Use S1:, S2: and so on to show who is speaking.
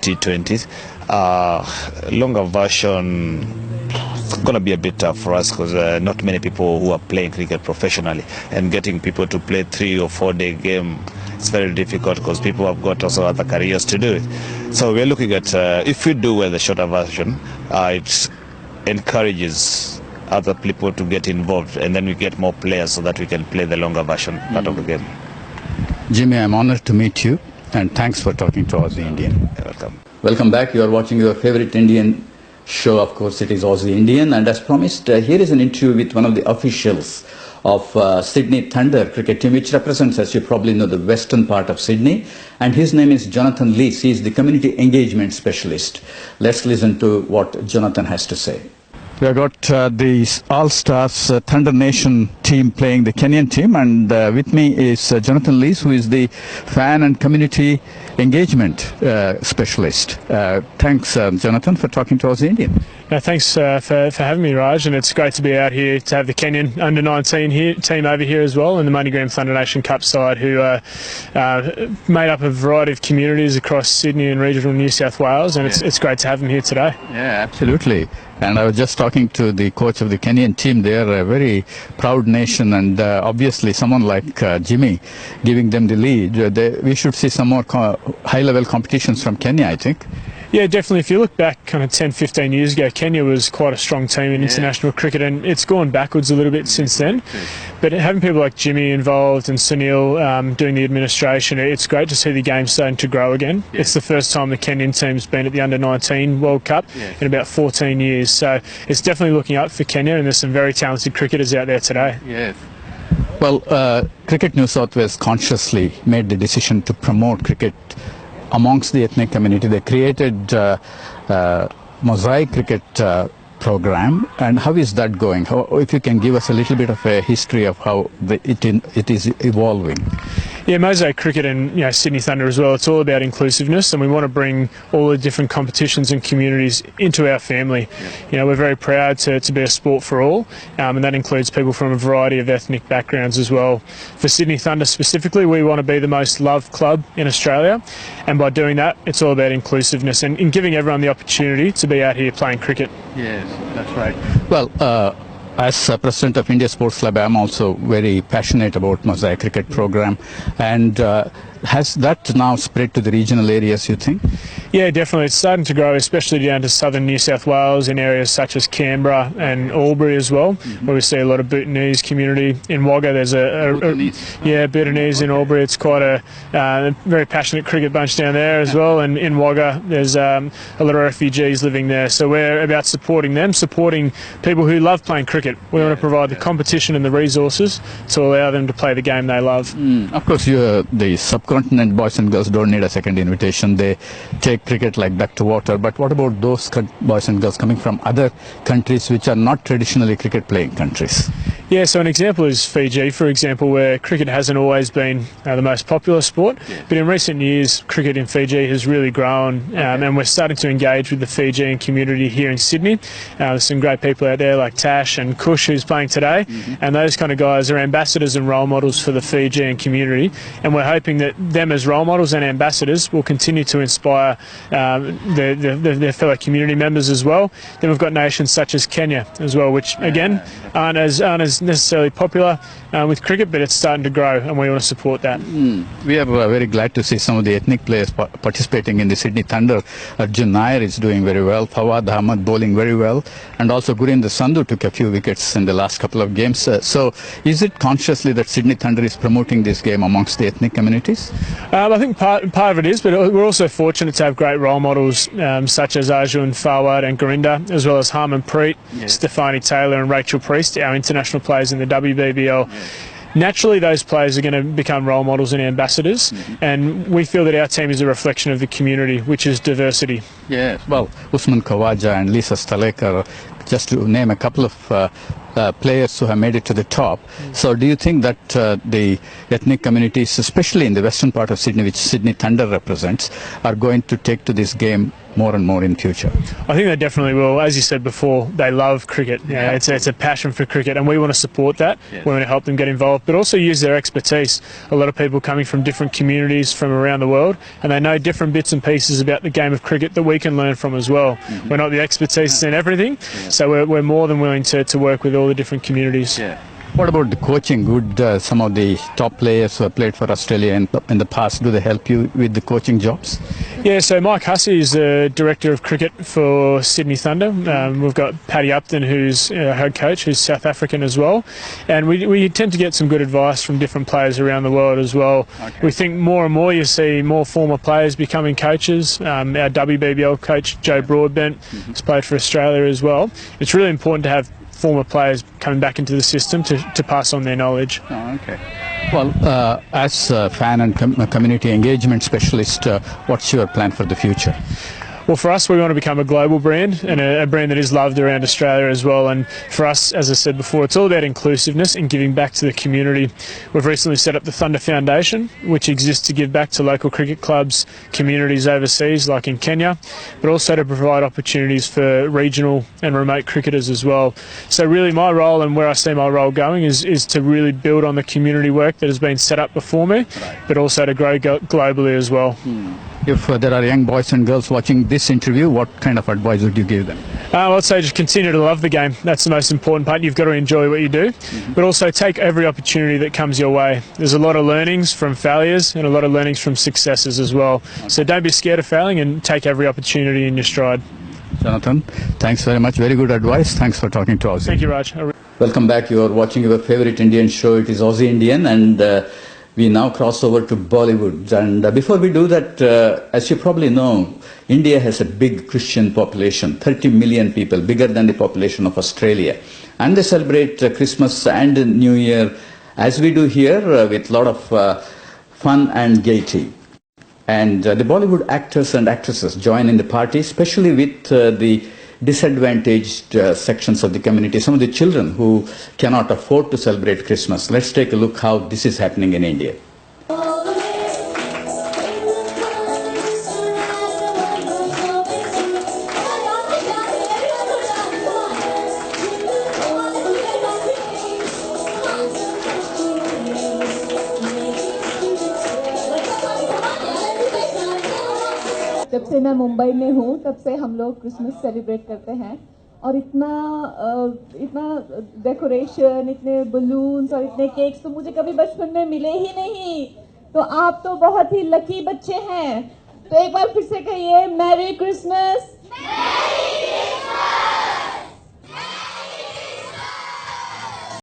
S1: T20s. Longer version, it's going to be a bit tough for us because not many people who are playing cricket professionally, and getting people to play 3 or 4 day game, it's very difficult because people have got also other careers to do it. So we're looking at, if we do well the shorter version, it encourages other people to get involved, and then we get more players so that we can play the longer version part of the game.
S2: Jimmy, I'm honored to meet you, and thanks for talking to Aussie Indian.
S1: You're welcome.
S2: Welcome back. You are watching your favorite Indian show. Of course, it is Aussie Indian, and as promised, here is an interview with one of the officials of Sydney Thunder cricket team, which represents, as you probably know, the western part of Sydney, and his name is Jonathan Lees. He is the community engagement specialist. Let's listen to what Jonathan has to say. We have got the All-Stars Thunder Nation team playing the Kenyan team, and with me is Jonathan Lees, who is the fan and community engagement specialist. Thanks, Jonathan, for talking to us Indian.
S3: Thanks for having me, Raj, and it's great to be out here to have the Kenyan under-19 team over here as well, and the MoneyGram Thunder Nation Cup side, who are made up of a variety of communities across Sydney and regional New South Wales, and it's great to have them here today.
S2: Yeah, absolutely. And I was just talking to the coach of the Kenyan team. They are a very proud nation, and obviously someone like Jimmy giving them the lead. We should see some more high-level competitions from Kenya, I think.
S3: Yeah, definitely. If you look back kind of 10, 15 years ago, Kenya was quite a strong team in international cricket, and it's gone backwards a little bit since then. But having people like Jimmy involved and Sunil doing the administration, it's great to see the game starting to grow again. It's the first time the Kenyan team's been at the Under-19 World Cup in about 14 years. So it's definitely looking up for Kenya, and there's some very talented cricketers out there today.
S2: Yes. Well, Cricket New South Wales consciously made the decision to promote cricket amongst the ethnic community. They created Mosaic Cricket program, and how is that going? If you can give us a little bit of a history of how it is evolving.
S3: Yeah, Mosaic Cricket and Sydney Thunder as well, it's all about inclusiveness, and we want to bring all the different competitions and communities into our family. We're very proud to be a sport for all, and that includes people from a variety of ethnic backgrounds as well. For Sydney Thunder specifically, we want to be the most loved club in Australia, and by doing that, it's all about inclusiveness and in giving everyone the opportunity to be out here playing cricket.
S2: Yes, that's right. Well, as President of India Sports Club, I'm also very passionate about Mosaic Cricket program, and has that now spread to the regional areas, you think?
S3: Yeah, definitely. It's starting to grow, especially down to southern New South Wales in areas such as Canberra and Albury as well, where we see a lot of Bhutanese community. In Wagga, there's Bhutanese in Albury. It's quite a very passionate cricket bunch down there as well. And in Wagga, there's a lot of refugees living there. So we're about supporting them, supporting people who love playing cricket. We want to provide the competition and the resources to allow them to play the game they love.
S2: Of course, the subcontinent boys and girls don't need a second invitation. They take cricket like duck to water. But what about those boys and girls coming from other countries which are not traditionally cricket playing countries?
S3: Yeah, so an example is Fiji, for example, where cricket hasn't always been the most popular sport, but in recent years cricket in Fiji has really grown, and we're starting to engage with the Fijian community here in Sydney. There's some great people out there like Tash and Kush who's playing today, and those kind of guys are ambassadors and role models for the Fijian community, and we're hoping that them as role models and ambassadors will continue to inspire their fellow community members as well. Then we've got nations such as Kenya as well, which again aren't as necessarily popular with cricket, but it's starting to grow, and we want to support that.
S2: We are very glad to see some of the ethnic players participating in the Sydney Thunder. Arjun Nair is doing very well, Fawad Ahmad bowling very well, and also Gurinder Sandhu took a few wickets in the last couple of games. So is it consciously that Sydney Thunder is promoting this game amongst the ethnic communities?
S3: I think part of it is, but we're also fortunate to have great role models such as Arjun, Fawad and Gurinder, as well as Harmanpreet, Stefani Taylor and Rachel Priest, our international players in the WBBL. Naturally, those players are going to become role models and ambassadors, and we feel that our team is a reflection of the community, which is diversity.
S2: Yes, well, Usman Khawaja and Lisa Stalekar just to name a couple of players who have made it to the top. So do you think that the ethnic communities, especially in the western part of Sydney, which Sydney Thunder represents, are going to take to this game more and more in future?
S3: I think they definitely will. As you said before, they love cricket. Yeah, it's a passion for cricket, and we want to support that.
S1: Yes.
S3: We want to help them get involved, but also use their expertise. A lot of people coming from different communities from around the world, and they know different bits and pieces about the game of cricket that we can learn from as well. We're not the expertise in everything, so we're more than willing to work with all the different communities.
S2: What about the coaching? Would some of the top players who have played for Australia in the past, do they help you with the coaching jobs?
S3: Yeah, so Mike Hussey is the Director of Cricket for Sydney Thunder. We've got Paddy Upton, who's head coach, who's South African as well. And we tend to get some good advice from different players around the world as well. Okay. We think more and more you see more former players becoming coaches. Our WBBL coach, Joe Broadbent, has played for Australia as well. It's really important to have former players coming back into the system to pass on their knowledge.
S2: Oh, okay. Well, as a fan and community engagement specialist, what's your plan for the future?
S3: Well, for us, we want to become a global brand and a brand that is loved around Australia as well. And for us, as I said before, it's all about inclusiveness and giving back to the community. We've recently set up the Thunder Foundation, which exists to give back to local cricket clubs, communities overseas, like in Kenya, but also to provide opportunities for regional and remote cricketers as well. So really my role and where I see my role going is to really build on the community work that has been set up before me, but also to grow globally as well.
S2: If there are young boys and girls watching this interview, what kind of advice would you give them?
S3: I'd say just continue to love the game. That's the most important part. You've got to enjoy what you do, but also take every opportunity that comes your way. There's a lot of learnings from failures and a lot of learnings from successes as well. So don't be scared of failing and take every opportunity in your stride.
S2: Jonathan, thanks very much. Very good advice. Thanks for talking to us.
S3: Thank you, Raj.
S2: Welcome back. You are watching your favorite Indian show. It is Aussie Indian, and we now cross over to Bollywood. And before we do that, as you probably know, India has a big Christian population, 30 million people, bigger than the population of Australia. And they celebrate Christmas and New Year, as we do here, with a lot of fun and gaiety. And the Bollywood actors and actresses join in the party, especially with the disadvantaged sections of the community, some of the children who cannot afford to celebrate Christmas. Let's take a look how this is happening in India.
S4: जब से मैं मुंबई में हूँ तब से हम लोग Christmas celebrate करते हैं और इतना डेकोरेशन, इतने बलून्स और इतने केक्स तो मुझे कभी बचपन में मिले ही नहीं। तो आप तो बहुत ही लकी बच्चे हैं। तो एक बार फिर से कहिए मैरी क्रिसमस।